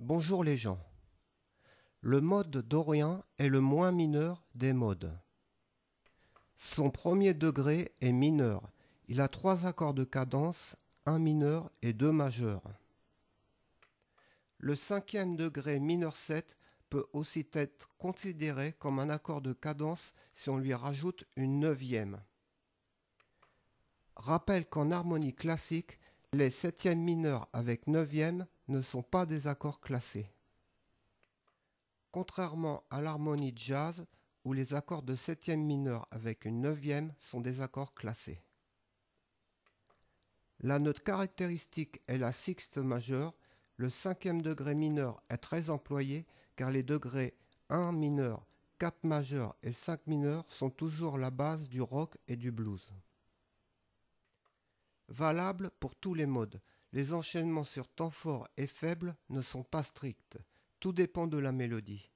Bonjour les gens. Le mode dorien est le moins mineur des modes. Son premier degré est mineur. Il a 3 accords de cadence, un mineur et 2 majeurs. Le cinquième degré mineur 7 peut aussi être considéré comme un accord de cadence si on lui rajoute une neuvième. Rappel qu'en harmonie classique, les septièmes mineurs avec neuvième ne sont pas des accords classés. Contrairement à l'harmonie jazz, où les accords de septième mineur avec une neuvième sont des accords classés. La note caractéristique est la sixte majeure. Le cinquième degré mineur est très employé car les degrés 1 mineur, 4 majeur et 5 mineur sont toujours la base du rock et du blues. Valable pour tous les modes. Les enchaînements sur temps fort et faible ne sont pas stricts. Tout dépend de la mélodie.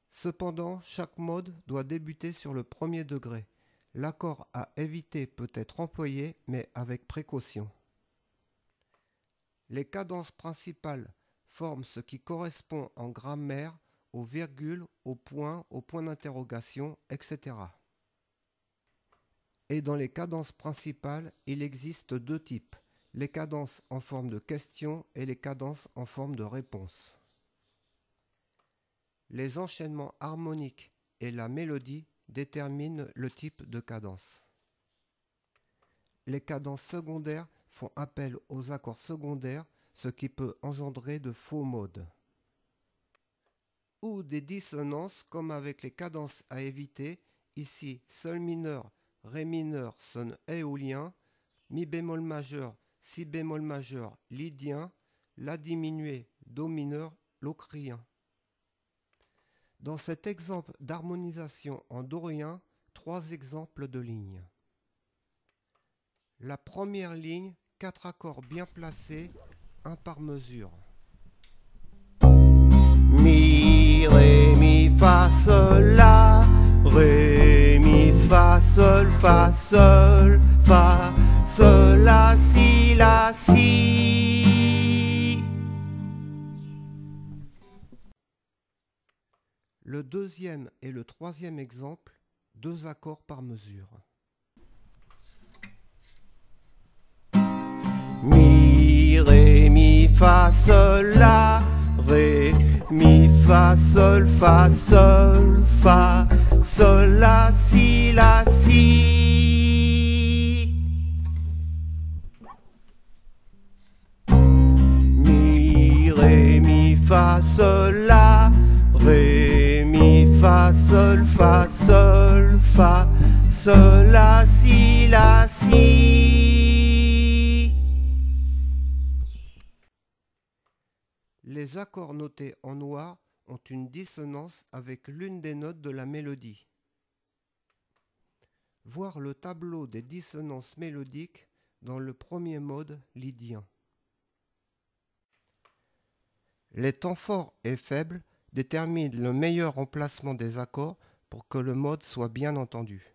Cependant, chaque mode doit débuter sur le premier degré. L'accord à éviter peut être employé, mais avec précaution. Les cadences principales forment ce qui correspond en grammaire aux virgules, aux points d'interrogation, etc. Et dans les cadences principales, il existe deux types, les cadences en forme de question et les cadences en forme de réponse. Les enchaînements harmoniques et la mélodie déterminent le type de cadence. Les cadences secondaires font appel aux accords secondaires, ce qui peut engendrer de faux modes. Ou des dissonances comme avec les cadences à éviter, ici sol mineur, ré mineur sonne éolien, mi bémol majeur, si bémol majeur lydien, la diminué, do mineur locrien. Dans cet exemple d'harmonisation en dorien, 3 exemples de lignes. La première ligne, 4 accords bien placés, un par mesure. Mi, ré, mi, fa, sol, la, ré, mi, fa, sol, la, si, la, si. Le deuxième et le troisième exemple, 2 accords par mesure. Mi, ré, mi, fa, sol, la, ré, mi, fa, sol, la, si, la, si. Mi, ré, mi, fa, sol, la, ré, mi, fa, sol, la, si, la, si. Les accords notés en noir ont une dissonance avec l'une des notes de la mélodie. Voir le tableau des dissonances mélodiques dans le premier mode lydien. Les temps forts et faibles déterminent le meilleur emplacement des accords pour que le mode soit bien entendu.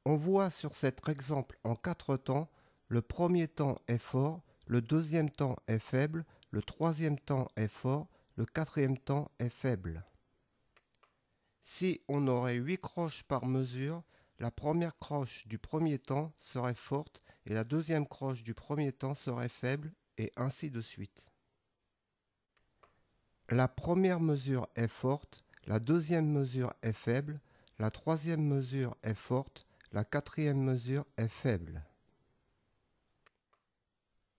On voit sur cet exemple en 4 temps, le premier temps est fort, le deuxième temps est faible, le troisième temps est fort, le quatrième temps est faible. Si on aurait 8 croches par mesure, la première croche du premier temps serait forte et la deuxième croche du premier temps serait faible et ainsi de suite. La première mesure est forte, la deuxième mesure est faible, la troisième mesure est forte, la quatrième mesure est faible.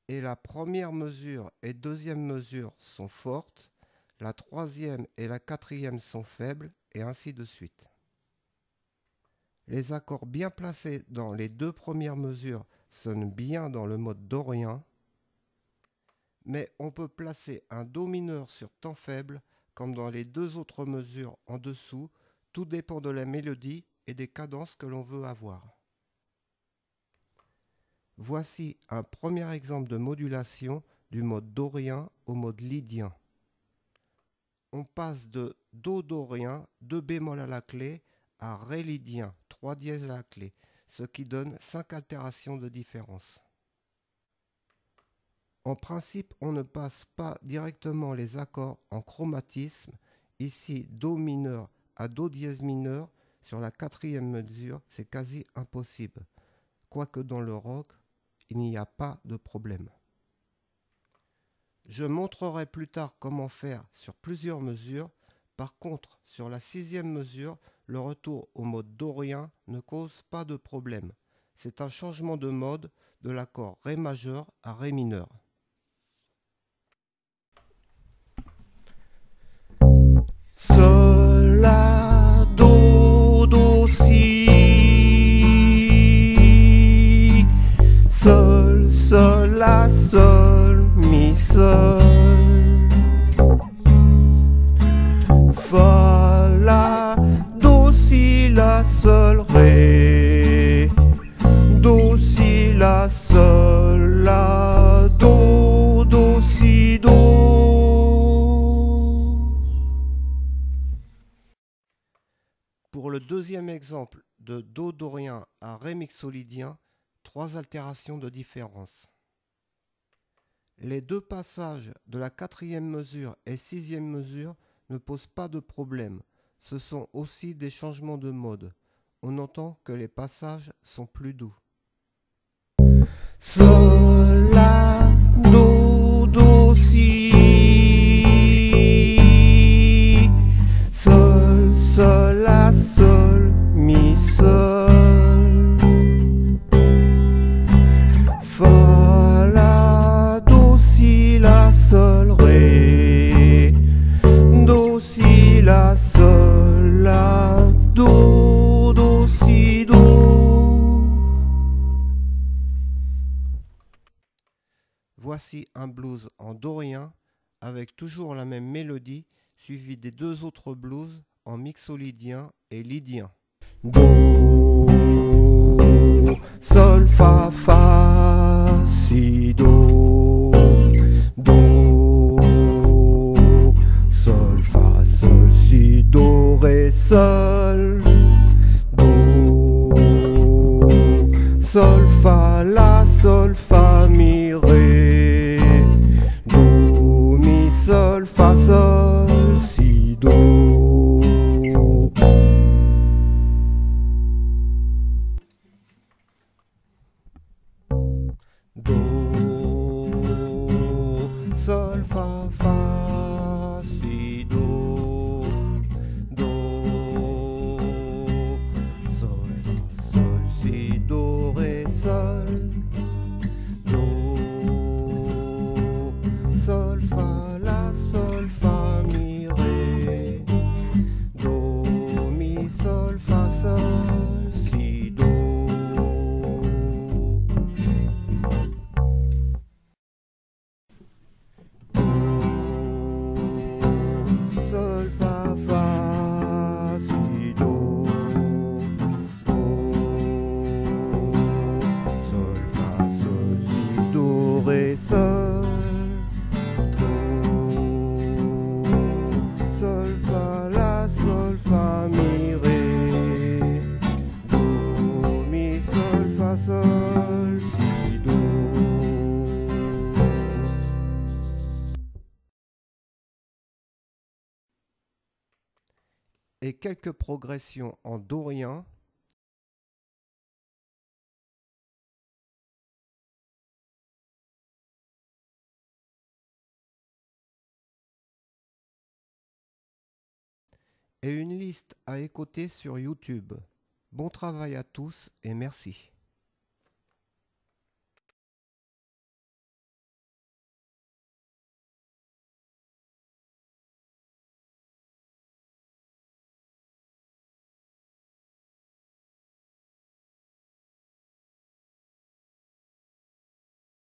Et la première mesure et deuxième mesure sont fortes, la troisième et la quatrième sont faibles, et ainsi de suite. Les accords bien placés dans les 2 premières mesures sonnent bien dans le mode dorien, mais on peut placer un do mineur sur temps faible, comme dans les 2 autres mesures en dessous, tout dépend de la mélodie et des cadences que l'on veut avoir. Voici un premier exemple de modulation du mode dorien au mode lydien. On passe de do dorien, 2 bémol à la clé, à ré lydien, 3 dièses à la clé, ce qui donne 5 altérations de différence. En principe, on ne passe pas directement les accords en chromatisme, ici Do mineur à Do dièse mineur, sur la quatrième mesure, c'est quasi impossible. Quoique dans le rock, il n'y a pas de problème. Je montrerai plus tard comment faire sur plusieurs mesures. Par contre, sur la sixième mesure, le retour au mode dorien ne cause pas de problème. C'est un changement de mode de l'accord Ré majeur à Ré mineur. Sol, La, Do, Do, Si. Sol, Sol, La, Sol, Mi, Sol. Fa, La, Do, Si, La, Sol, Ré. Do, Si, La, Sol, La, Do, Do, Si, Do. Pour le deuxième exemple de Do dorien à Ré mixolydien, 3 altérations de différence. Les deux passages de la quatrième mesure et sixième mesure ne posent pas de problème. Ce sont aussi des changements de mode. On entend que les passages sont plus doux. Sol, La, Do, Do, Si. Sol, Sol, La, Sol, Mi, Sol. Fa, La, Do, Si, La, Sol, Ré. Do, Si, La, Sol, La, Do, Do, Si, Do. Voici un blues en dorien avec toujours la même mélodie suivi des deux autres blues en mixolydien et lydien. Do, Sol, Fa, Fa, Si, Do. Do, Sol, Fa, Sol, Si, Do, Ré, Sol. Do, Sol, Fa, La, Sol, Fa, Mi, Ré. Do, Mi, Sol, Fa, Sol, Si, Do. Do, Sol, Fa, Fa, Si, Do. Do, Sol, Fa, Sol, Si, Do, Ré, Sol. Do, Sol, Fa, La, Sol, Fa, Mi, Ré. Do, Mi, Sol, Fa, Sol, Si, Do. Sol, Fa, Fa, Si, Do. Do, Sol, Fa, Sol, Si, Do, Ré, Sol. Do, Sol, Fa, La, Sol, Fa, Mi, Ré. Do, Mi, Sol, Fa, Sol, Si, Do. Et quelques progressions en dorien. Et une liste à écouter sur YouTube. Bon travail à tous et merci.